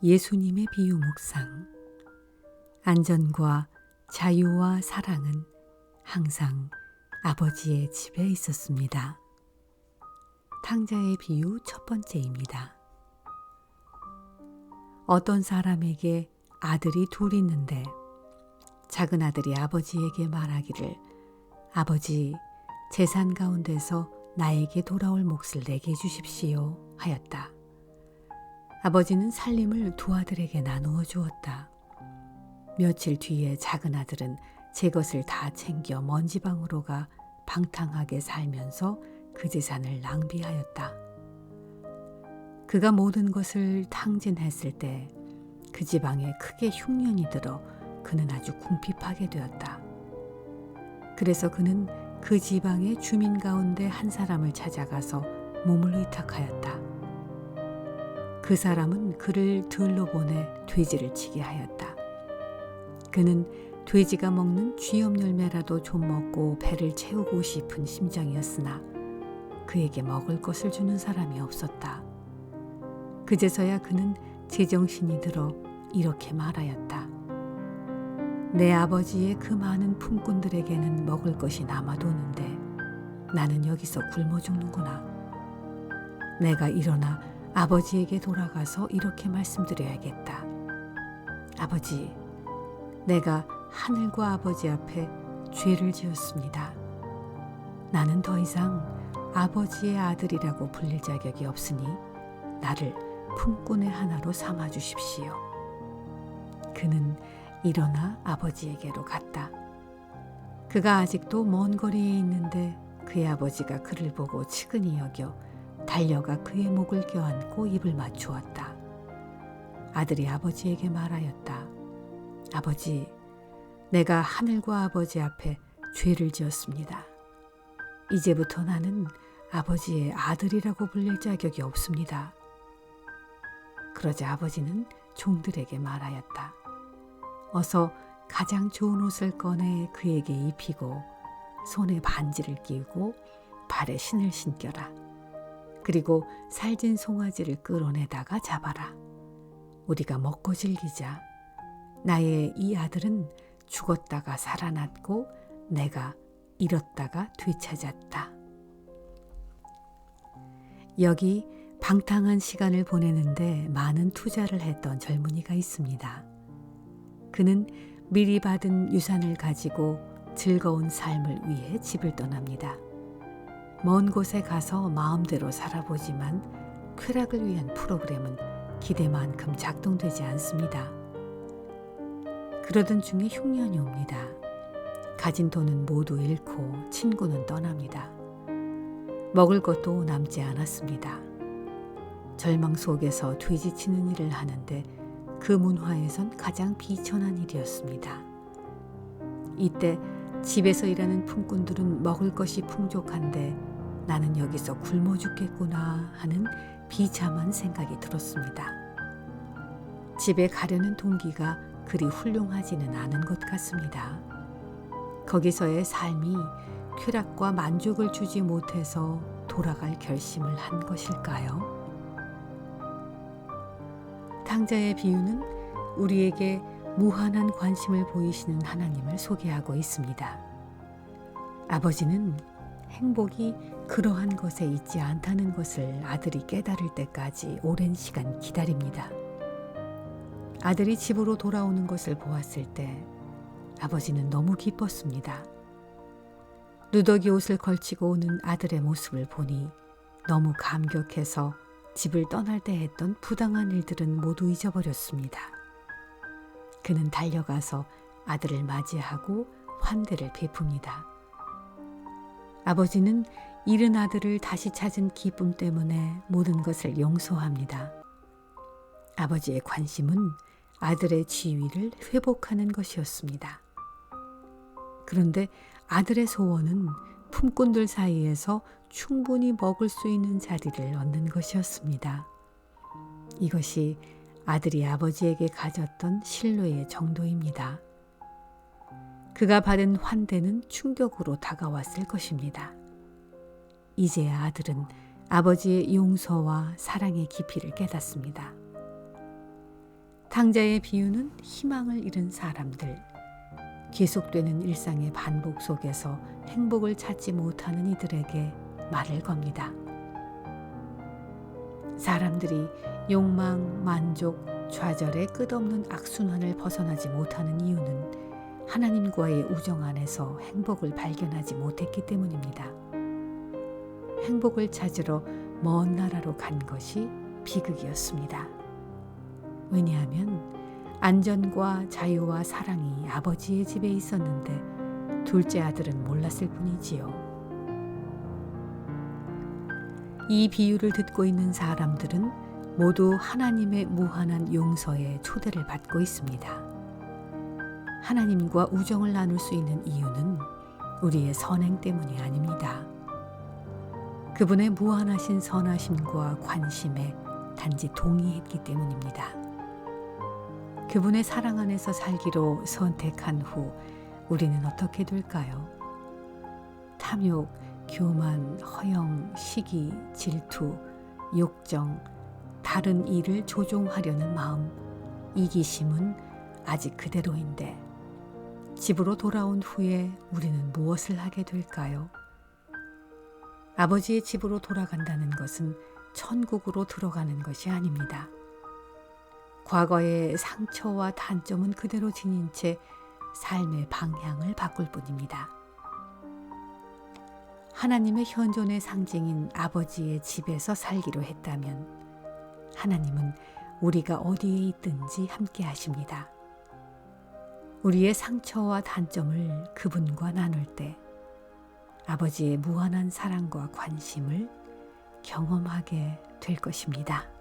예수님의 비유 묵상. 안전과 자유와 사랑은 항상 아버지의 집에 있었습니다. 탕자의 비유 첫 번째입니다. 어떤 사람에게 아들이 둘 있는데 작은 아들이 아버지에게 말하기를, 아버지, 재산 가운데서 나에게 돌아올 몫을 내게 주십시오 하였다. 아버지는 살림을 두 아들에게 나누어 주었다. 며칠 뒤에 작은 아들은 제 것을 다 챙겨 먼지방으로 가 방탕하게 살면서 그 재산을 낭비하였다. 그가 모든 것을 탕진했을 때 그 지방에 크게 흉년이 들어 그는 아주 궁핍하게 되었다. 그래서 그는 그 지방의 주민 가운데 한 사람을 찾아가서 몸을 의탁하였다. 그 사람은 그를 들로 보내 돼지를 치게 하였다. 그는 돼지가 먹는 쥐염 열매라도 좀 먹고 배를 채우고 싶은 심정이었으나 그에게 먹을 것을 주는 사람이 없었다. 그제서야 그는 제정신이 들어 이렇게 말하였다. 내 아버지의 그 많은 품꾼들에게는 먹을 것이 남아도는데 나는 여기서 굶어 죽는구나. 내가 일어나 아버지에게 돌아가서 이렇게 말씀드려야겠다. 아버지, 내가 하늘과 아버지 앞에 죄를 지었습니다. 나는 더 이상 아버지의 아들이라고 불릴 자격이 없으니 나를 품꾼의 하나로 삼아 주십시오. 그는 일어나 아버지에게로 갔다. 그가 아직도 먼 거리에 있는데 그의 아버지가 그를 보고 측은히 여겨 달려가 그의 목을 껴안고 입을 맞추었다. 아들이 아버지에게 말하였다. 아버지, 내가 하늘과 아버지 앞에 죄를 지었습니다. 이제부터 나는 아버지의 아들이라고 불릴 자격이 없습니다. 그러자 아버지는 종들에게 말하였다. 어서 가장 좋은 옷을 꺼내 그에게 입히고 손에 반지를 끼우고 발에 신을 신겨라. 그리고 살진 송아지를 끌어내다가 잡아라. 우리가 먹고 즐기자. 나의 이 아들은 죽었다가 살아났고 내가 잃었다가 되찾았다. 여기 방탕한 시간을 보내는데 많은 투자를 했던 젊은이가 있습니다. 그는 미리 받은 유산을 가지고 즐거운 삶을 위해 집을 떠납니다. 먼 곳에 가서 마음대로 살아보지만 쾌락을 위한 프로그램은 기대만큼 작동되지 않습니다. 그러던 중에 흉년이 옵니다. 가진 돈은 모두 잃고 친구는 떠납니다. 먹을 것도 남지 않았습니다. 절망 속에서 돼지치는 일을 하는데 그 문화에선 가장 비천한 일이었습니다. 이때 집에서 일하는 품꾼들은 먹을 것이 풍족한데 나는 여기서 굶어 죽겠구나 하는 비참한 생각이 들었습니다. 집에 가려는 동기가 그리 훌륭하지는 않은 것 같습니다. 거기서의 삶이 쾌락과 만족을 주지 못해서 돌아갈 결심을 한 것일까요? 탕자의 비유는 우리에게 무한한 관심을 보이시는 하나님을 소개하고 있습니다. 아버지는 행복이 그러한 것에 있지 않다는 것을 아들이 깨달을 때까지 오랜 시간 기다립니다. 아들이 집으로 돌아오는 것을 보았을 때 아버지는 너무 기뻤습니다. 누더기 옷을 걸치고 오는 아들의 모습을 보니 너무 감격해서 집을 떠날 때 했던 부당한 일들은 모두 잊어버렸습니다. 그는 달려가서 아들을 맞이하고 환대를 베풉니다. 아버지는 잃은 아들을 다시 찾은 기쁨 때문에 모든 것을 용서합니다. 아버지의 관심은 아들의 지위를 회복하는 것이었습니다. 그런데 아들의 소원은 품꾼들 사이에서 충분히 먹을 수 있는 자리를 얻는 것이었습니다. 이것이 아들이 아버지에게 가졌던 신뢰의 정도입니다. 그가 받은 환대는 충격으로 다가왔을 것입니다. 이제야 아들은 아버지의 용서와 사랑의 깊이를 깨닫습니다. 탕자의 비유는 희망을 잃은 사람들, 계속되는 일상의 반복 속에서 행복을 찾지 못하는 이들에게 말을 겁니다. 사람들이 욕망, 만족, 좌절의 끝없는 악순환을 벗어나지 못하는 이유는 하나님과의 우정 안에서 행복을 발견하지 못했기 때문입니다. 행복을 찾으러 먼 나라로 간 것이 비극이었습니다. 왜냐하면 안전과 자유와 사랑이 아버지의 집에 있었는데 둘째 아들은 몰랐을 뿐이지요. 이 비유를 듣고 있는 사람들은 모두 하나님의 무한한 용서에 초대를 받고 있습니다. 하나님과 우정을 나눌 수 있는 이유는 우리의 선행 때문이 아닙니다. 그분의 무한하신 선하심과 관심에 단지 동의했기 때문입니다. 그분의 사랑 안에서 살기로 선택한 후 우리는 어떻게 될까요? 탐욕, 교만, 허영, 시기, 질투, 욕정, 다른 이를 조종하려는 마음, 이기심은 아직 그대로인데 집으로 돌아온 후에 우리는 무엇을 하게 될까요? 아버지의 집으로 돌아간다는 것은 천국으로 들어가는 것이 아닙니다. 과거의 상처와 단점은 그대로 지닌 채 삶의 방향을 바꿀 뿐입니다. 하나님의 현존의 상징인 아버지의 집에서 살기로 했다면 하나님은 우리가 어디에 있든지 함께 하십니다. 우리의 상처와 단점을 그분과 나눌 때 아버지의 무한한 사랑과 관심을 경험하게 될 것입니다.